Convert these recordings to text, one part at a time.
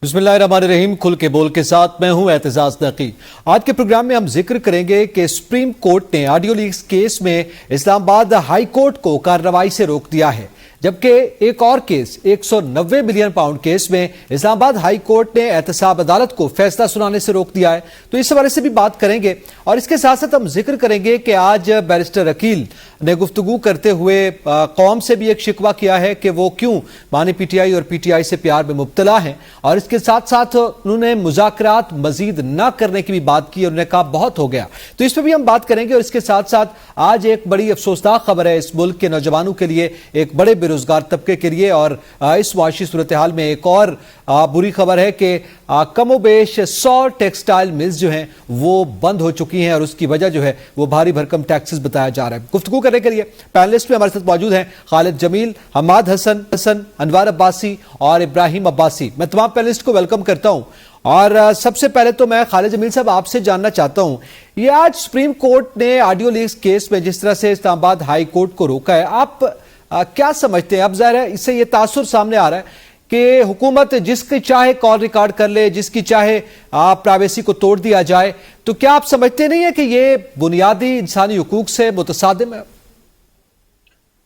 بسم اللہ الرحمن الرحیم. کھل کے بول کے ساتھ میں ہوں اعتزاز نقی. آج کے پروگرام میں ہم ذکر کریں گے کہ سپریم کورٹ نے آڈیو لیکس کیس میں اسلام آباد ہائی کورٹ کو کارروائی سے روک دیا ہے، جبکہ ایک اور کیس 190 ملین پاؤنڈ کیس میں اسلام آباد ہائی کورٹ نے احتساب عدالت کو فیصلہ سنانے سے روک دیا ہے. تو اس حوالے سے بھی بات کریں گے، اور اس کے ساتھ ساتھ ہم ذکر کریں گے کہ آج بیرسٹر عقیل نے گفتگو کرتے ہوئے قوم سے بھی ایک شکوہ کیا ہے کہ وہ کیوں بانی پی ٹی آئی اور پی ٹی آئی سے پیار میں مبتلا ہیں، اور اس کے ساتھ ساتھ انہوں نے مذاکرات مزید نہ کرنے کی بھی بات کی. انہوں نے کہا بہت ہو گیا. تو اس پہ بھی ہم بات کریں گے، اور اس کے ساتھ ساتھ آج ایک بڑی افسوسناک خبر ہے اس ملک کے نوجوانوں کے لیے، ایک بڑے بے روزگار طبقے کے لیے، اور اس معاشی صورتحال میں ایک اور بری خبر ہے کہ کم و بیش 100 ٹیکسٹائل ملز جو ہیں وہ بند ہو چکی ہیں، اور اس کی وجہ جو ہے وہ بھاری بھرکم ٹیکسز بتایا جا رہا ہے. گفتگو کرنے کے لیے پینلسٹ میں ہمارے ساتھ موجود ہیں خالد جمیل، حماد حسن، انوار عباسی اور ابراہیم عباسی. میں تمام پینلسٹ کو ویلکم کرتا ہوں، اور سب سے پہلے تو میں خالد جمیل صاحب آپ سے جاننا چاہتا ہوں، یہ آج سپریم کورٹ نے آڈیو لیکس کیس میں جس طرح سے اسلام آباد ہائی کورٹ کو روکا ہے، آپ کیا سمجھتے ہیں؟ اب ظاہر ہے اس سے یہ تاثر سامنے آ رہا ہے کہ حکومت جس کی چاہے کال ریکارڈ کر لے، جس کی چاہے پرائیویسی کو توڑ دیا جائے. تو کیا آپ سمجھتے نہیں ہیں کہ یہ بنیادی انسانی حقوق سے متصادم ہے؟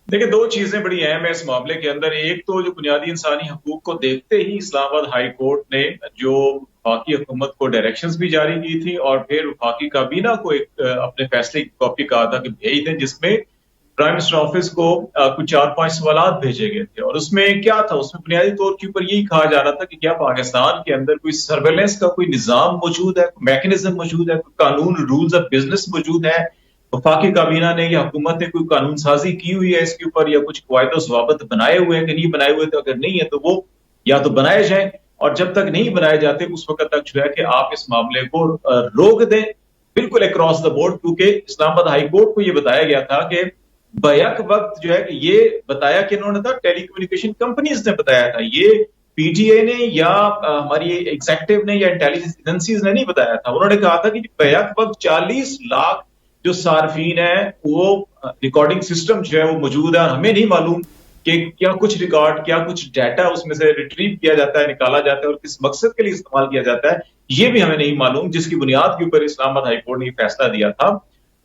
دیکھیں، دو چیزیں بڑی اہم ہیں اس معاملے کے اندر. ایک تو جو بنیادی انسانی حقوق کو دیکھتے ہی اسلام آباد ہائی کورٹ نے جو وفاقی حکومت کو ڈائریکشنز بھی جاری کی تھی، اور پھر وفاقی کابینہ کو ایک اپنے فیصلے کی کاپی کہا تھا کہ بھیج دیں، جس میں پرائم منسٹر آفس کو کچھ 4-5 سوالات بھیجے گئے تھے. اور اس میں کیا تھا؟ اس میں بنیادی طور کے اوپر یہی کہا جا رہا تھا کہ کیا پاکستان کے اندر کوئی سرویلنس کا کوئی نظام موجود ہے، میکنزم موجود ہے، کوئی قانون رولز آف بزنس موجود ہے. وفاقی کابینہ نے یا حکومت نے کوئی قانون سازی کی ہوئی ہے اس کے اوپر، یا کچھ قواعد و ضوابط بنائے ہوئے ہیں کہ نہیں بنائے ہوئے؟ تو اگر نہیں ہے تو وہ یا تو بنائے جائیں، اور جب تک نہیں بنائے جاتے اس وقت تک جو ہے کہ آپ اس معاملے کو روک دیں بالکل اکراس دا بورڈ. کیونکہ اسلام آباد ہائی کورٹ کو یہ بتایا گیا تھا کہ بیک وقت جو ہے کہ یہ بتایا کہ انہوں نے تھا ٹیلی کمیونیکیشن کمپنیز نے بتایا تھا، یہ پی ٹی اے نے یا ہماری ایگزیکٹو نے یا انٹیلیجنس ایجنسیز نے نہیں بتایا تھا. انہوں نے کہا تھا کہ بیک وقت 40 لاکھ جو صارفین ہیں وہ ریکارڈنگ سسٹم جو ہے وہ موجود ہے، اور ہمیں نہیں معلوم کہ کیا کچھ ریکارڈ، کیا کچھ ڈیٹا اس میں سے ریٹریو کیا جاتا ہے، نکالا جاتا ہے، اور کس مقصد کے لیے استعمال کیا جاتا ہے، یہ بھی ہمیں نہیں معلوم، جس کی بنیاد کے اوپر اسلام آباد ہائی کورٹ نے فیصلہ دیا تھا.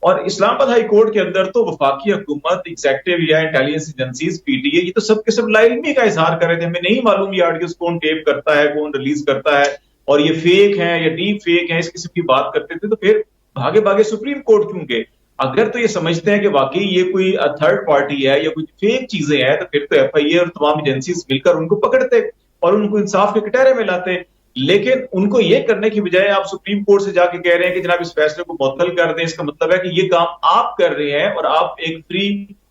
اور اسلام آباد ہائی کورٹ کے اندر تو وفاقی حکومت، ایگزیکٹو یا intelligence agencies, P T A, یہ تو سب کے سب لا علمی کا اظہار کر رہے تھے. ہمیں نہیں معلوم یہ آڈیوز کون ٹیپ کرتا ہے، کون ریلیز کرتا ہے، اور یہ فیک ہیں یا ڈیپ فیک ہیں، اس قسم کی بات کرتے تھے. تو پھر بھاگے سپریم کورٹ کیوں گئے؟ اگر تو یہ سمجھتے ہیں کہ واقعی یہ کوئی تھرڈ پارٹی ہے یا کوئی فیک چیزیں ہیں، تو پھر تو ایف آئی اے اور تمام ایجنسیز مل کر ان کو پکڑتے اور ان کو انصاف کے کٹہرے میں لاتے. لیکن ان کو یہ کرنے کی بجائے آپ سپریم کورٹ سے جا کے کہہ رہے ہیں کہ جناب اس فیصلے کو معطل کر دیں. اس کا مطلب ہے کہ یہ کام آپ کر رہے ہیں، اور آپ ایک فری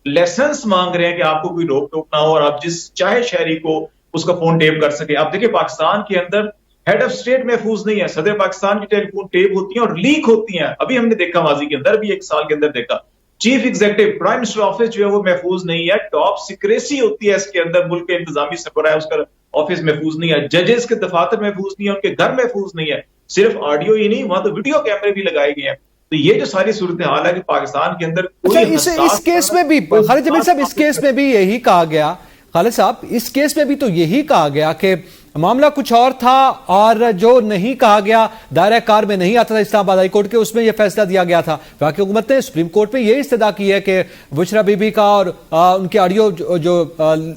لائسنس مانگ رہے ہیں کہ آپ کو کوئی روک ٹوک نہ ہو، اور آپ جس چاہے شہری کو اس کا فون ٹیپ کر سکیں. آپ دیکھیں پاکستان کے اندر ہیڈ آف اسٹیٹ محفوظ نہیں ہے، صدر پاکستان کی ٹیلی فون ٹیپ ہوتی ہیں اور لیک ہوتی ہیں. ابھی ہم نے دیکھا ماضی کے اندر بھی، ایک سال کے اندر دیکھا. Chief executive prime minister office جو ہے وہ محفوظ نہیں ہے، ٹاپ سیکریسی ہوتی ہے اس کے اندر، ملک کے انتظامی سربراہ ہے اس کا آفس محفوظ نہیں ہے، ججز کے دفاتر محفوظ نہیں ہے، ان کے گھر محفوظ نہیں ہے. صرف آڈیو ہی نہیں، وہاں تو ویڈیو کیمرے بھی لگائے گئے ہیں. تو یہ جو ساری صورتحال ہے کہ پاکستان کے اندر اس کیس میں بھی خالد جمیل صاحب، اس کیس میں بھی یہی کہا گیا، خالد صاحب اس کیس میں بھی تو یہی کہا گیا کہ معاملہ کچھ اور تھا، اور جو نہیں کہا گیا دائرہ کار میں نہیں آتا تھا اسلام آباد ہائی کورٹ کے، اس میں یہ فیصلہ دیا گیا تھا. باقی حکومت نے سپریم کورٹ میں یہ استدعا کی ہے کہ بشرا بی بی کا اور ان کے آڈیو جو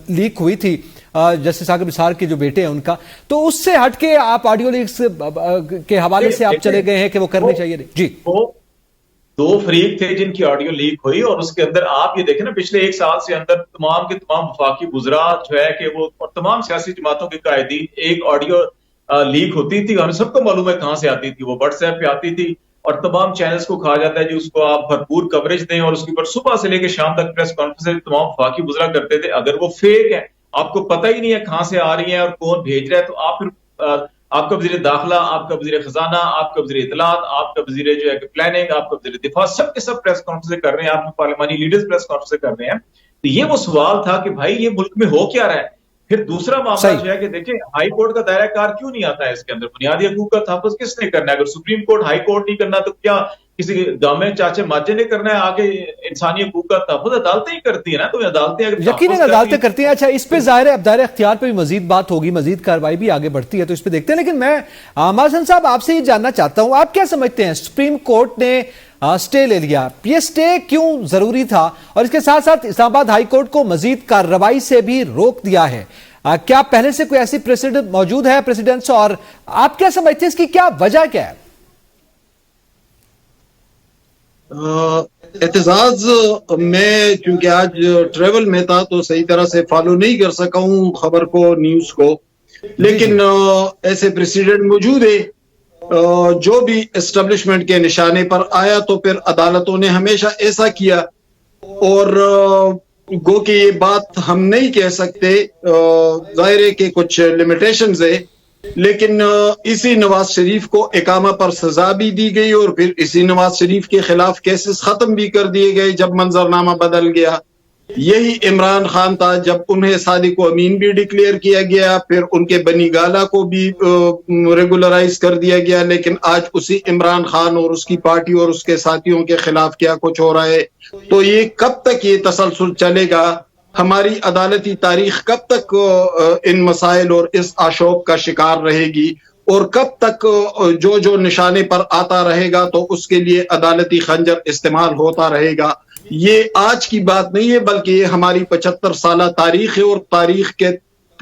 لیک ہوئی تھی جسٹس ثاقب نثار کے جو بیٹے ہیں ان کا، تو اس سے ہٹ کے آپ آڈیو لیکس کے حوالے سے آپ چلے گئے ہیں کہ وہ کرنے چاہیے. جی، دو فریق تھے جن کی آڈیو لیک ہوئی، اور اس کے اندر آپ یہ دیکھیں نا پچھلے ایک سال سے اندر تمام کے تمام وفاقی وزراء جو ہے کہ وہ اور تمام سیاسی جماعتوں کے قائدین، ایک آڈیو لیک ہوتی تھی، ہم سب کو معلوم ہے کہاں سے آتی تھی، وہ واٹس ایپ پہ آتی تھی، اور تمام چینلز کو کہا جاتا ہے جی اس کو آپ بھرپور کوریج دیں، اور اس کے اوپر صبح سے لے کے شام تک پریس کانفرنس تمام وفاقی وزراء کرتے تھے. اگر وہ فیک ہے، آپ کو پتہ ہی نہیں ہے کہاں سے آ رہی ہیں اور کون بھیج رہا ہے، تو آپ پھر آپ کا وزیر داخلہ، آپ کا وزیر خزانہ، آپ کا وزیر اطلاعات، آپ کا وزیر جو ہے کہ پلاننگ، آپ کا وزیر دفاع، سب کے سب پریس کانفرنس کر رہے ہیں، آپ پارلیمانی لیڈرز پریس کانفرنس کر رہے ہیں. تو یہ وہ سوال تھا کہ بھائی یہ ملک میں ہو کیا رہا ہے؟ پھر دوسرا معاملہ جو ہے کہ دیکھیں ہائی کورٹ کا دائرہ کار کیوں نہیں آتا ہے اس کے اندر؟ بنیادی حقوق کا تحفظ کس نے کرنا ہے؟ اگر سپریم کورٹ ہائی کورٹ نہیں کرنا تو کیا کسی گامے چاچے ماچے نے کرنا ہے؟ آگے انسانی حقوق کا تحفظ عدالتیں ہی کرتی ہیں نا، تو عدالتیں یقیناً عدالتیں کرتی ہیں. اچھا اس پہ ظاہر ہے اب دائرہ اختیار پہ بھی مزید بات ہوگی، مزید کارروائی بھی آگے بڑھتی ہے تو اس پہ دیکھتے ہیں. لیکن میں مازن صاحب آپ سے یہ جاننا چاہتا ہوں، آپ کیا سمجھتے ہیں سپریم کورٹ نے سٹے لے لیا، یہ سٹے کیوں ضروری تھا؟ اور اس کے ساتھ ساتھ اسلام آباد ہائی کورٹ کو مزید کارروائی سے بھی روک دیا ہے، کیا پہلے سے کوئی ایسی پریسیڈنٹ موجود ہے پریسیڈنٹس؟ اور آپ کیا سمجھتے ہیں اس کی کیا وجہ کیا ہے؟ اعتزاز میں چونکہ آج ٹریول میں تھا تو صحیح طرح سے فالو نہیں کر سکا ہوں خبر کو، نیوز کو، لیکن ایسے پریسیڈنٹ موجود ہے جو بھی اسٹیبلشمنٹ کے نشانے پر آیا تو پھر عدالتوں نے ہمیشہ ایسا کیا. اور گو کہ یہ بات ہم نہیں کہہ سکتے، ظاہر ہے کہ کچھ لمیٹیشنز ہے، لیکن اسی نواز شریف کو اقامہ پر سزا بھی دی گئی اور پھر اسی نواز شریف کے خلاف کیسز ختم بھی کر دیے گئے جب منظرنامہ بدل گیا. یہی عمران خان تھا جب انہیں صادق و امین بھی ڈکلیئر کیا گیا، پھر ان کے بنی گالا کو بھی ریگولرائز کر دیا گیا، لیکن آج اسی عمران خان اور اس کی پارٹی اور اس کے ساتھیوں کے خلاف کیا کچھ ہو رہا ہے. تو یہ کب تک یہ تسلسل چلے گا؟ ہماری عدالتی تاریخ کب تک ان مسائل اور اس آشوب کا شکار رہے گی؟ اور کب تک جو نشانے پر آتا رہے گا تو اس کے لیے عدالتی خنجر استعمال ہوتا رہے گا؟ یہ آج کی بات نہیں ہے بلکہ یہ ہماری 75 سالہ تاریخ ہے، اور تاریخ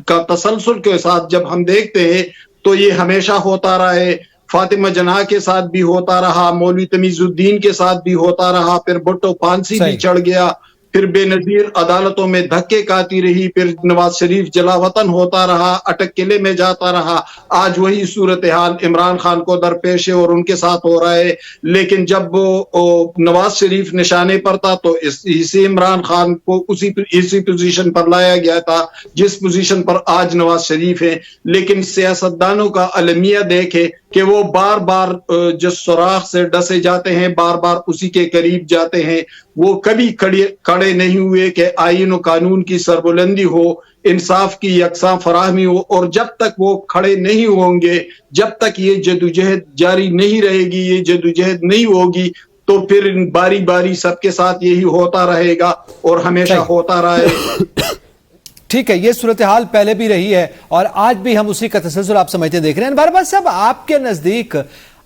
کا تسلسل کے ساتھ جب ہم دیکھتے ہیں تو یہ ہمیشہ ہوتا رہا ہے. فاطمہ جناح کے ساتھ بھی ہوتا رہا، مولوی تمیز الدین کے ساتھ بھی ہوتا رہا، پھر بھٹو پانسی بھی چڑھ گیا، پھر بے نظیر عدالتوں میں دھکے کاتی رہی، پھر نواز شریف جلا وطن ہوتا رہا، اٹک قلعے میں جاتا رہا. آج وہی صورتحال عمران خان کو درپیش ہے اور ان کے ساتھ ہو رہا ہے. لیکن جب نواز شریف نشانے پر تھا تو اسی عمران خان کو اسی پوزیشن پر لایا گیا تھا جس پوزیشن پر آج نواز شریف ہے. لیکن سیاستدانوں کا المیہ دیکھے کہ وہ بار بار جس سوراخ سے ڈسے جاتے ہیں، بار بار اسی کے قریب جاتے ہیں. وہ کبھی کھڑے نہیں ہوئے کہ آئین و قانون کی سربلندی ہو، انصاف کی یکساں فراہمی ہو. اور جب تک وہ کھڑے نہیں ہوں گے، جب تک یہ جدوجہد جاری نہیں رہے گی، یہ جدوجہد نہیں ہوگی، تو پھر باری باری سب کے ساتھ یہی ہوتا رہے گا اور ہمیشہ ہوتا رہا ہے. ٹھیک ہے، یہ صورتحال پہلے بھی رہی ہے اور آج بھی ہم اسی کا تسلسل آپ سمجھتے دیکھ رہے ہیں. بارباز صاحب، آپ کے نزدیک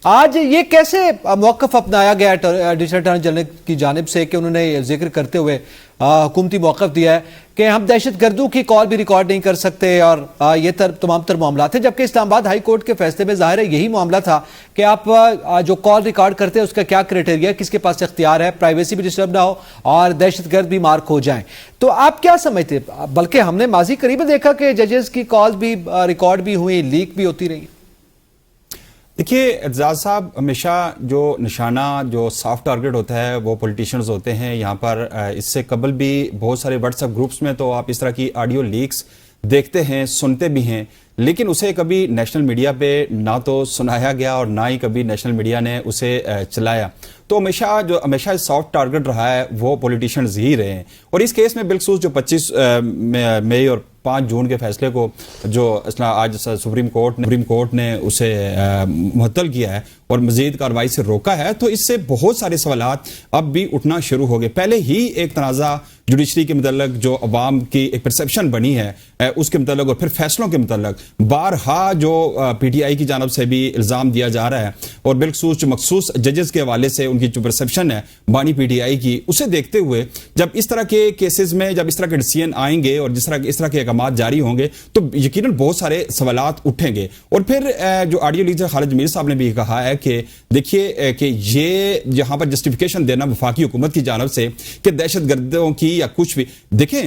آج یہ کیسے موقف اپنایا گیا ایڈیشنل اٹارنی جنرل کی جانب سے کہ انہوں نے ذکر کرتے ہوئے حکومتی موقف دیا ہے کہ ہم دہشت گردوں کی کال بھی ریکارڈ نہیں کر سکتے اور یہ تمام تر معاملات ہیں، جبکہ اسلام آباد ہائی کورٹ کے فیصلے میں ظاہر ہے یہی معاملہ تھا کہ آپ جو کال ریکارڈ کرتے ہیں اس کا کیا کرائٹیریا، کس کے پاس اختیار ہے، پرائیویسی بھی ڈسٹرب نہ ہو اور دہشت گرد بھی مارک ہو جائیں. تو آپ کیا سمجھتے؟ بلکہ ہم نے ماضی قریب دیکھا کہ ججز کی کال بھی ریکارڈ بھی ہوئی، لیک بھی ہوتی رہی. دیکھیے اعتزاز صاحب، ہمیشہ جو نشانہ جو سافٹ ٹارگٹ ہوتا ہے وہ پولیٹیشنز ہوتے ہیں. یہاں پر اس سے قبل بھی بہت سارے واٹس ایپ گروپس میں تو آپ اس طرح کی آڈیو لیکس دیکھتے ہیں، سنتے بھی ہیں، لیکن اسے کبھی نیشنل میڈیا پہ نہ تو سنایا گیا اور نہ ہی کبھی نیشنل میڈیا نے اسے چلایا. تو ہمیشہ سافٹ ٹارگٹ رہا ہے وہ پولیٹیشنز ہی رہے ہیں. اور اس کیس میں بالخصوص جو 25 مئی اور 5 جون کے فیصلے کو جو آج سپریم کورٹ نے اسے معطل کیا ہے اور مزید کارروائی سے روکا ہے، تو اس سے بہت سارے سوالات اب بھی اٹھنا شروع ہو گئے. پہلے ہی ایک تنازع جوڈیشری کے متعلق جو عوام کی ایک پرسیپشن بنی ہے اس کے متعلق اور پھر فیصلوں کے متعلق بارہا جو پی ٹی آئی کی جانب سے بھی الزام دیا جا رہا ہے اور بالخصوص جو مخصوص ججز کے حوالے سے ان کی جو پرسیپشن ہے بانی پی ٹی آئی کی، اسے دیکھتے ہوئے جب اس طرح کے کیسز میں جب اس طرح کے ڈیسیژن آئیں گے اور اس طرح کے احکامات جاری ہوں گے تو یقیناً بہت سارے سوالات اٹھیں گے. اور پھر جو آڈیو لیکر خالد میر صاحب نے بھی کہا ہے کہ دیکھیے کہ یہ یہاں پر جسٹیفیکیشن دینا وفاقی حکومت کی جانب سے کہ دہشت گردوں کی یا کچھ بھی، دیکھیں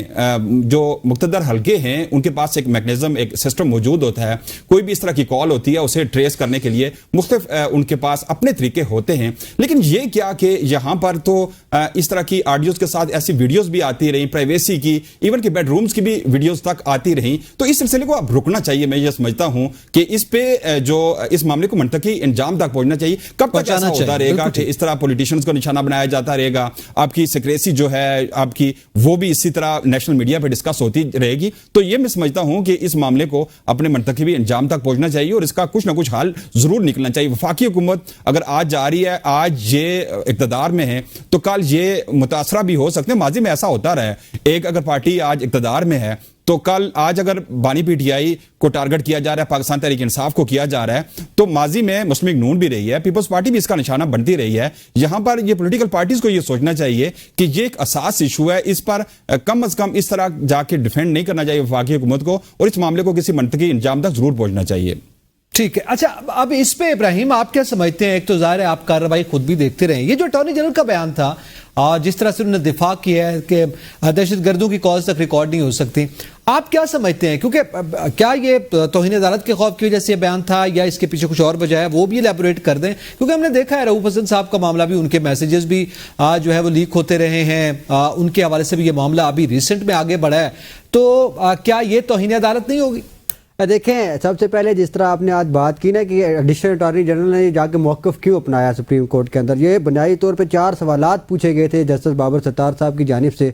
جو مقتدر حلقے ہیں ان کے پاس ایک میکنزم، ایک سسٹم موجود ہوتا ہے. کوئی بھی اس طرح کی کال ہوتی ہے اسے ٹریس کرنے کے لیے مختلف ان ان کے پاس اپنے طریقے ہوتے ہیں. لیکن یہ کیا کہ یہاں پر تو اس طرح کی آڈیوز کے ساتھ ایسی ویڈیوز بھی آتی رہیں, پرائیویسی کی, ایون کہ بیڈ رومز کی بھی ویڈیوز تک آتی رہیں. تو اس سلسلے کو اب رکنا چاہیے. میں یہ سمجھتا ہوں کہ اس پہ جو اس معاملے کو منطقی انجام تک پہنچنا چاہیے. کب تک ایسا ہوتا رہے گا کہ اس طرح پولیٹیشنز کو نشانہ بنایا جاتا رہے گا, آپ کی سیکریسی جو ہے آپ کی وہ بھی اسی طرح نیشنل میڈیا پہ ڈسکس ہوتی رہے گی. تو یہ میں سمجھتا ہوں کہ اس معاملے کو اپنے منطقی انجام تک پہنچنا چاہیے اور اس کا کچھ نہ کچھ حل ضرور نکلنا چاہیے. وفاقی حکومت اگر آج جا رہی ہے, آج یہ اقتدار میں ہے, تو کل یہ متاثرہ بھی ہو سکتے ہیں. ماضی میں ایسا ہوتا رہا ہے, ایک اگر پارٹی آج اقتدار میں ہے تو کل آج اگر بانی پی ٹی آئی کو ٹارگٹ کیا جا رہا ہے, پاکستان تحریک انصاف کو کیا جا رہا ہے, تو ماضی میں مسلم لیگ نون بھی رہی ہے, پیپلز پارٹی بھی اس کا نشانہ بنتی رہی ہے. یہاں پر یہ پولیٹیکل پارٹیز کو یہ سوچنا چاہیے کہ یہ ایک اساس ایشو ہے, اس پر کم از کم اس طرح جا کے ڈیفینڈ نہیں کرنا چاہیے وفاقی حکومت کو, اور اس معاملے کو کسی منطقی انجام تک ضرور پہنچنا چاہیے. ٹھیک ہے. اچھا, اب اس پہ ابراہیم آپ کیا سمجھتے ہیں؟ ایک تو ظاہر ہے آپ کارروائی خود بھی دیکھتے رہے, یہ جو اٹارنی جنرل کا بیان تھا, جس طرح سے انہوں نے دفاع کیا ہے کہ دہشت گردوں کی کالز تک ریکارڈ نہیں ہو سکتی, آپ کیا سمجھتے ہیں؟ کیونکہ کیا یہ توہین عدالت کے خوف کی وجہ سے یہ بیان تھا یا اس کے پیچھے کچھ اور وجہ ہے؟ وہ بھی الیبوریٹ کر دیں, کیونکہ ہم نے دیکھا ہے رؤوف حسن صاحب کا معاملہ بھی, ان کے میسیجز بھی جو ہے وہ لیک ہوتے رہے ہیں, ان کے حوالے سے بھی یہ معاملہ ابھی ریسنٹ میں آگے بڑھا ہے. تو کیا یہ توہین عدالت نہیں ہوگی؟ دیکھیں, سب سے پہلے جس طرح آپ نے آج بات کی نا کہ ایڈیشنل اٹارنی جنرل نے جا کے موقف کیوں اپنایا سپریم کورٹ کے اندر, یہ بنیادی طور پہ 4 سوالات پوچھے گئے تھے جسٹس بابر ستار صاحب کی جانب سے.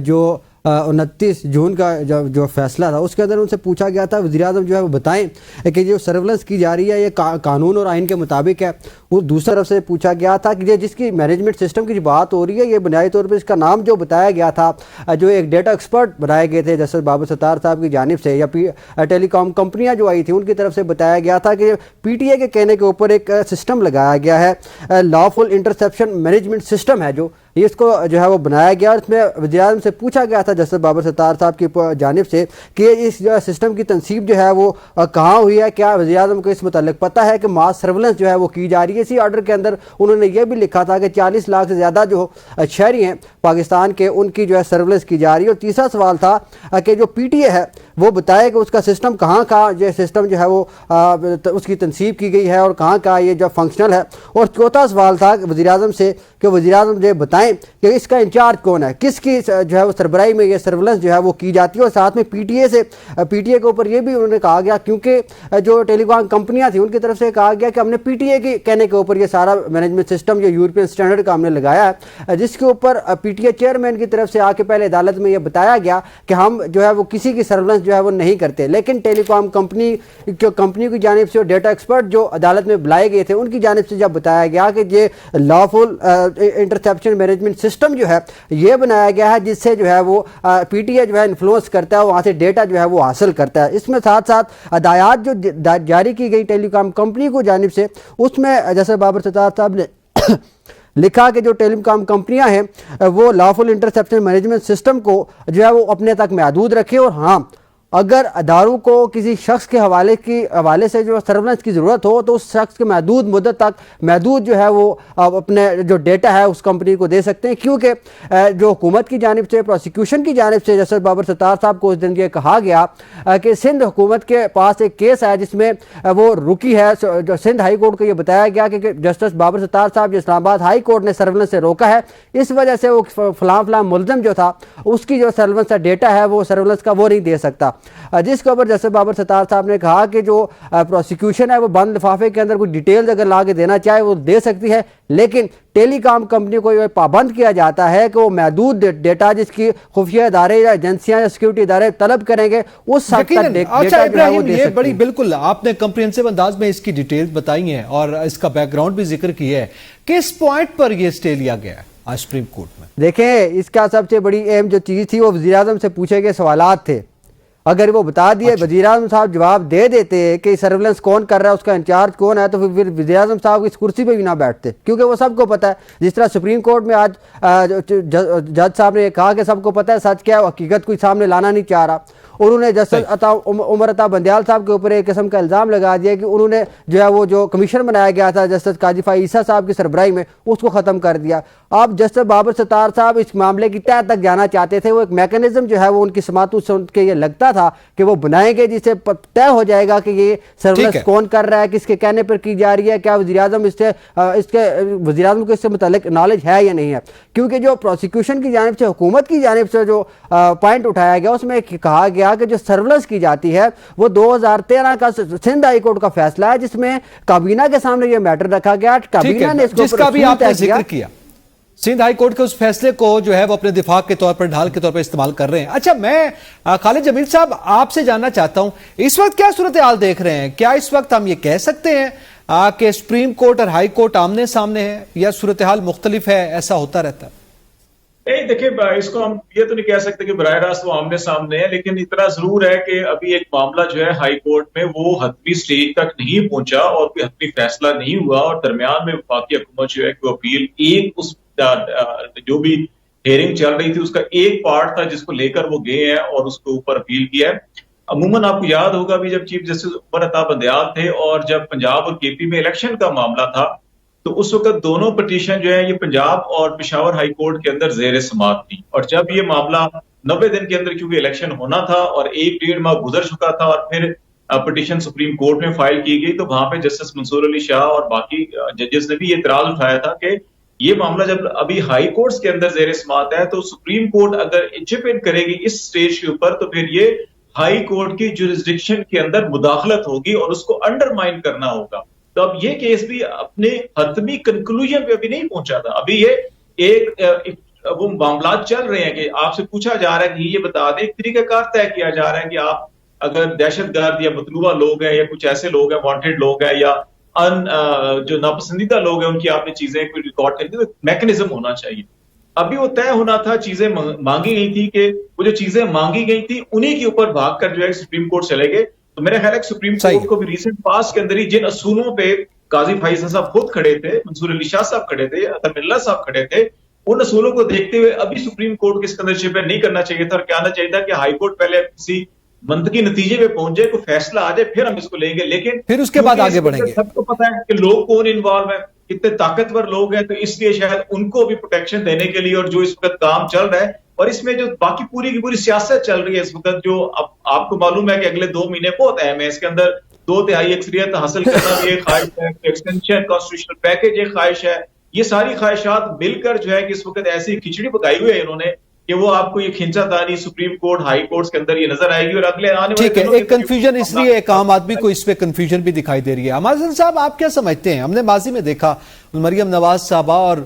جو 29 جون کا جو فیصلہ تھا اس کے اندر ان سے پوچھا گیا تھا وزیر اعظم جو ہے وہ بتائیں کہ جو سرویلنس کی جا رہی ہے یہ قانون اور آئین کے مطابق ہے. وہ دوسری طرف سے پوچھا گیا تھا کہ جس کی مینجمنٹ سسٹم کی جو بات ہو رہی ہے, یہ بنیادی طور پہ اس کا نام جو بتایا گیا تھا, جو ایک ڈیٹا ایکسپرٹ بنائے گئے تھے جسٹس بابر ستار صاحب کی جانب سے, یا ٹیلی کام کمپنیاں جو آئی تھیں ان کی طرف سے بتایا گیا تھا کہ پی ٹی اے کے کہنے کے اوپر ایک سسٹم لگایا گیا ہے, لافل انٹرسیپشن مینجمنٹ سسٹم ہے, جو اس کو جو ہے وہ بنایا گیا. اور اس میں وزیر اعظم سے پوچھا گیا تھا جسٹس بابر ستار صاحب کی جانب سے کہ اس جو سسٹم کی تنصیب جو ہے وہ کہاں ہوئی ہے, کیا وزیر اعظم کو اس متعلق پتہ ہے کہ ماس سرویلنس جو ہے وہ کی جا رہی ہے. اسی آرڈر کے اندر انہوں نے یہ بھی لکھا تھا کہ 40 لاکھ سے زیادہ جو شہری ہیں پاکستان کے, ان کی جو ہے سرویلنس کی جا رہی ہے. اور تیسرا سوال تھا کہ جو پی ٹی اے ہے وہ بتائے کہ اس کا سسٹم کہاں کا یہ سسٹم جو ہے وہ اس کی تنصیب کی گئی ہے اور کہاں کا یہ جو فنکشنل ہے. اور چوتھا سوال تھا وزیر اعظم سے کہ وزیر اعظم یہ بتائیں کہ اس کا انچارج کون ہے, کس کی جو ہے وہ سربراہی میں یہ سرویلنس جو ہے وہ کی جاتی ہے. اور ساتھ میں پی ٹی اے کے اوپر یہ بھی انہوں نے کہا گیا, کیونکہ جو ٹیلی کام کمپنیاں تھیں ان کی طرف سے کہا گیا کہ ہم نے پی ٹی اے کے کہنے کے اوپر یہ سارا مینجمنٹ سسٹم جو یورپین اسٹینڈرڈ کا ہم نے لگایا ہے, جس کے اوپر پی ٹی اے چیئرمین کی طرف سے آ کے پہلے عدالت میں یہ بتایا گیا کہ ہم جو ہے وہ کسی کی سرویلنس جو ہے وہ نہیں کرتے. لیکن ٹیلی کام کمپنی کی جانب سے ڈیٹا ایکسپرٹ جو عدالت میں بلائے گئے تھے ان کی جانب سے جب بتایا گیا کہ یہ لافل انٹرسیپشن مینجمنٹ سسٹم جو ہے یہ بنایا گیا ہے جس سے جو ہے وہ پی ٹی اے جو ہے انفلوئنس کرتا ہے, وہاں سے ڈیٹا جو ہے وہ حاصل کرتا ہے. اس میں ساتھ ساتھ ہدایات جو جاری کی گئی ٹیلی کام کمپنی کو جانب سے, اس میں جیسے بابر ستار صاحب نے لکھا کہ جو ٹیلی کام کمپنیاں ہیں وہ لافل انٹرسیپشن مینجمنٹ سسٹم کو جو ہے وہ اپنے تک محدود رکھے, اور ہاں اگر اداروں کو کسی شخص کے حوالے سے جو سرویلنس کی ضرورت ہو تو اس شخص کے محدود مدت تک محدود جو ہے وہ اپنے جو ڈیٹا ہے اس کمپنی کو دے سکتے ہیں. کیونکہ جو حکومت کی جانب سے, پروسیکیوشن کی جانب سے جسٹس بابر ستار صاحب کو اس دن یہ کہا گیا کہ سندھ حکومت کے پاس ایک کیس ہے جس میں وہ رکی ہے. جو سندھ ہائی کورٹ کو یہ بتایا گیا کہ جسٹس بابر ستار صاحب جو اسلام آباد ہائی کورٹ نے سرویلنس سے روکا ہے, اس وجہ سے وہ فلاں ملزم جو تھا اس کی جو سرویلنس کا ڈیٹا ہے وہ سرویلنس کا وہ نہیں دے سکتا. جس کے اوپر جسٹس بابر ستار صاحب نے کہا کہ جو پروسیکیوشن ہے وہ بند لفافے کے اندر کوئی ڈیٹیلز اگر لا کے دینا چاہے وہ دے سکتی ہے, لیکن ٹیلی کام کمپنی کو یہ پابند کیا جاتا ہے کہ وہ محدود ڈیٹا جس کی خفیہ ادارے یا ایجنسیاں یا سیکیورٹی ادارے طلب کریں گے اس حد تک ڈیٹا جو ہے وہ دے سکتے ہیں. بالکل آپ نے کمپریہنسو انداز میں اس کی ڈیٹیلز بتائی ہیں اور اس کا بیک گراؤنڈ بھی ذکر کیا ہے. کس پوائنٹ پر یہ اسٹے لیا گیا ہے آج سپریم کورٹ میں؟ دیکھیں, اس کا سب سے بڑی اہم جو چیز تھی وہ وزیر اعظم سے پوچھے گئے سوالات تھے. اگر وہ بتا دیے, وزیر اعظم صاحب جواب دے دیتے کہ سرویلنس کون کر رہا ہے, اس کا انچارج کون ہے, تو پھر وزیر اعظم صاحب اس کرسی پہ بھی نہ بیٹھتے, کیونکہ وہ سب کو پتہ ہے. جس طرح سپریم کورٹ میں آج جج صاحب نے یہ کہا کہ سب کو پتہ ہے سچ کیا ہے, حقیقت کوئی سامنے لانا نہیں چاہ رہا. انہوں نے جسٹس عمر عطا بندیال صاحب کے اوپر ایک قسم کا الزام لگا دیا کہ انہوں نے جو ہے وہ جو کمیشن بنایا گیا تھا جسٹس قاضی فائز عیسیٰ صاحب کی سربراہی میں اس کو ختم کر دیا. آپ جسٹس بابر ستار صاحب اس معاملے کی تہہ تک جانا چاہتے تھے, وہ ایک میکانزم جو ہے وہ ان کی سماعتوں سے ان کے یہ لگتا تھا کہ وہ بنائیں گے جس سے طے ہو جائے گا کہ یہ سرورنس کون کر رہا ہے, کس کے کہنے پر کی جا رہی ہے, کیا وزیراعظم وزیراعظم کو اس سے متعلق نالج ہے یا نہیں ہے. کیونکہ جو پروسیکیوشن کی جانب سے, حکومت کی جانب سے جو پوائنٹ اٹھایا گیا اس میں کہا گیا کہ جو سرولنس کی جاتی ہے وہ 2013 کا سندھ ہائی کورٹ کا فیصلہ ہے جس میں کابینہ کے سامنے یہ میٹر رکھا گیا. کابینہ نے اس کو جس کا بھی آپ نے ذکر کیا, سندھ ہائی کورٹ کے اس فیصلے کو جو ہے وہ اپنے دفاع کے طور پر ڈھال کے طور پر استعمال کر رہے ہیں. اچھا, میں خالد جمیل صاحب آپ سے جاننا چاہتا ہوں اس وقت کیا صورتحال دیکھ رہے ہیں؟ کیا اس وقت ہم یہ کہہ سکتے ہیں کہ سپریم کورٹ اور ہائی کورٹ آمنے سامنے ہے یا صورتحال مختلف ہے, ایسا ہوتا رہتا ہے؟ دیکھیں, اس کو ہم یہ تو نہیں کہہ سکتے کہ براہ راست وہ آمنے سامنے ہے, لیکن اتنا ضرور ہے کہ ابھی ایک معاملہ جو ہے ہائی کورٹ میں وہ حتمی سٹیج تک نہیں پہنچا اور کوئی حتمی فیصلہ نہیں ہوا, اور درمیان میں وفاقی حکومت جو ہے کہ اپیل ایک اس جو بھی ہیئرنگ چل رہی تھی اس کا ایک پارٹ تھا جس کو لے کر وہ گئے ہیں اور اس کے اوپر اپیل کیا ہے. عموماً آپ کو یاد ہوگا بھی جب چیف جسٹس عمر عطا بندیال تھے اور جب پنجاب اور کے پی میں الیکشن کا معاملہ تھا تو اس وقت دونوں پٹیشن جو ہے یہ پنجاب اور پشاور ہائی کورٹ کے اندر زیر سماعت تھی, اور جب یہ معاملہ 90 دن کے اندر کیونکہ الیکشن ہونا تھا اور 1.5 ماہ گزر چکا تھا اور پھر پٹیشن سپریم کورٹ میں فائل کی گئی, تو وہاں پہ جسٹس منصور علی شاہ اور باقی ججز نے بھی یہ اعتراض اٹھایا تھا کہ یہ معاملہ جب ابھی ہائی کورٹس کے اندر زیر سماعت ہے تو سپریم کورٹ اگر چپ ان کرے گی اس سٹیج کے اوپر تو پھر یہ ہائی کورٹ کی جورسڈکشن کے اندر مداخلت ہوگی اور اس کو انڈرمائن کرنا ہوگا. تو اب یہ کیس بھی اپنے حتمی کنکلوژن پہ ابھی نہیں پہنچا تھا. ابھی یہ ایک وہ معاملات چل رہے ہیں کہ آپ سے پوچھا جا رہا ہے کہ یہ بتا دیں, ایک طریقہ کار طے کیا جا رہا ہے کہ آپ اگر دہشت گرد یا مطلوبہ لوگ ہیں یا کچھ ایسے لوگ ہیں, وانٹیڈ لوگ ہیں یا جو ناپسندیدہ لوگ ہیں ان کی آپ نے چیزیں کوئی ریکارڈ کرنی, تو میکنزم ہونا چاہیے. ابھی وہ طے ہونا تھا, چیزیں مانگی گئی تھی کہ وہ جو چیزیں مانگی گئی تھی انہی کے اوپر بھاگ کر جو ہے سپریم کورٹ چلے گئے. تو میرا خیال ہے کہ سپریم کورٹ کو بھی ریسنٹ پاس کے اندر ہی جن اصولوں پہ قاضی فائز صاحب خود کھڑے تھے, منصور علی شاہ صاحب کھڑے تھے, اطہر اللہ صاحب کھڑے تھے, ان اصولوں کو دیکھتے ہوئے ابھی سپریم کورٹ کو اس کے اندر شپر نہیں کرنا چاہیے تھا اور کہنا چاہیے تھا کہ ہائی کورٹ پہلے کسی منطقی نتیجے پہ پہنچ جائے, کوئی فیصلہ آ جائے, پھر ہم اس کو لیں گے. لیکن پھر اس کے بعد آگے بڑھیں گے. سب کو پتا ہے کہ لوگ کون انوالو ہیں, کتنے طاقتور لوگ ہیں, تو اس لیے شاید ان کو بھی پروٹیکشن دینے کے لیے, اور جو اس وقت کام چل رہا ہے اور اس میں جو باقی پوری کی پوری سیاست چل رہی ہے اس وقت, جو آپ کو معلوم ہے کہ اگلے 2 مہینے بہت اہم ہے, اس کے اندر 2/3 اکثریت حاصل کرنا بھی ایک خواہش ہے, ایکسٹینشن کانسٹیٹیوشنل پیکج ایک خواہش ہے. یہ ساری خواہشات مل کر جو ہے کہ اس وقت ایسی کھچڑی پکائی ہوئی ہے انہوں نے کہ وہ آپ کو یہ کھینچا تانی سپریم کورٹ ہائی کورٹس کے اندر یہ نظر آئے گی. اور اگلے آنے والے ٹھیک ہے, ایک کنفیوژن اس لیے ایک عام آدمی کو اس پہ کنفیوژن بھی دکھائی دے رہی ہے. حماد صاحب آپ کیا سمجھتے ہیں؟ ہم نے ماضی میں دیکھا مریم نواز صاحبہ اور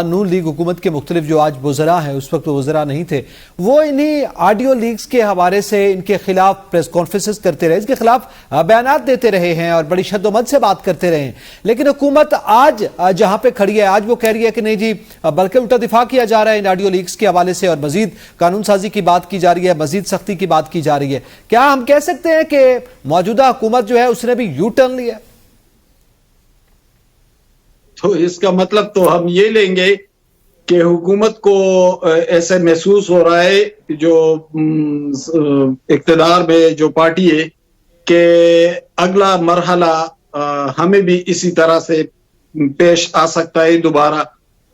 نون لیگ حکومت کے مختلف جو آج وزراء ہیں, اس وقت وہ وزراء نہیں تھے, وہ انہی آڈیو لیکس کے حوالے سے ان کے خلاف پریس کانفرنسز کرتے رہے, اس کے خلاف بیانات دیتے رہے ہیں اور بڑی شد و مد سے بات کرتے رہے ہیں. لیکن حکومت آج جہاں پہ کھڑی ہے, آج وہ کہہ رہی ہے کہ نہیں جی, بلکہ الٹا دفاع کیا جا رہا ہے ان آڈیو لیکس کے حوالے سے اور مزید قانون سازی کی بات کی جا رہی ہے, مزید سختی کی بات کی جا رہی ہے. کیا ہم کہہ سکتے ہیں کہ موجودہ حکومت جو ہے اس نے بھی یو ٹرن لیا؟ تو اس کا مطلب تو ہم یہ لیں گے کہ حکومت کو ایسے محسوس ہو رہا ہے جو اقتدار میں جو پارٹی ہے کہ اگلا مرحلہ ہمیں بھی اسی طرح سے پیش آ سکتا ہے دوبارہ,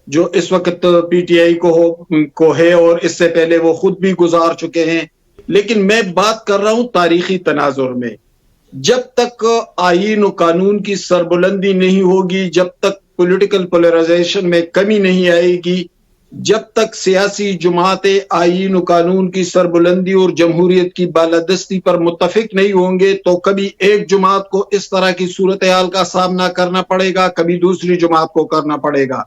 جو اس وقت پی ٹی آئی کو ہے اور اس سے پہلے وہ خود بھی گزار چکے ہیں. لیکن میں بات کر رہا ہوں تاریخی تناظر میں. جب تک آئین و قانون کی سربلندی نہیں ہوگی, جب تک پولیٹیکل پولرائزیشن میں کمی نہیں آئے گی, جب تک سیاسی جماعتیں آئین و قانون کی سربلندی اور جمہوریت کی بالادستی پر متفق نہیں ہوں گے, تو کبھی ایک جماعت کو اس طرح کی صورتحال کا سامنا کرنا پڑے گا, کبھی دوسری جماعت کو کرنا پڑے گا.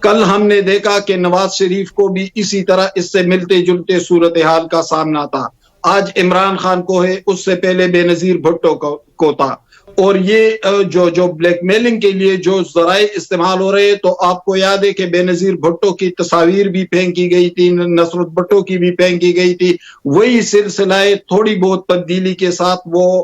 کل ہم نے دیکھا کہ نواز شریف کو بھی اسی طرح اس سے ملتے جلتے صورتحال کا سامنا تھا. آج عمران خان کو ہے, اس سے پہلے بے نظیر بھٹو کو تھا. اور یہ جو بلیک میلنگ کے لیے جو ذرائع استعمال ہو رہے ہیں, تو آپ کو یاد ہے کہ بے نظیر بھٹو کی تصاویر بھی پھینکی گئی تھی, نصرت بھٹو کی بھی پھینکی گئی تھی. وہی سلسلہ ہے, تھوڑی بہت تبدیلی کے ساتھ وہ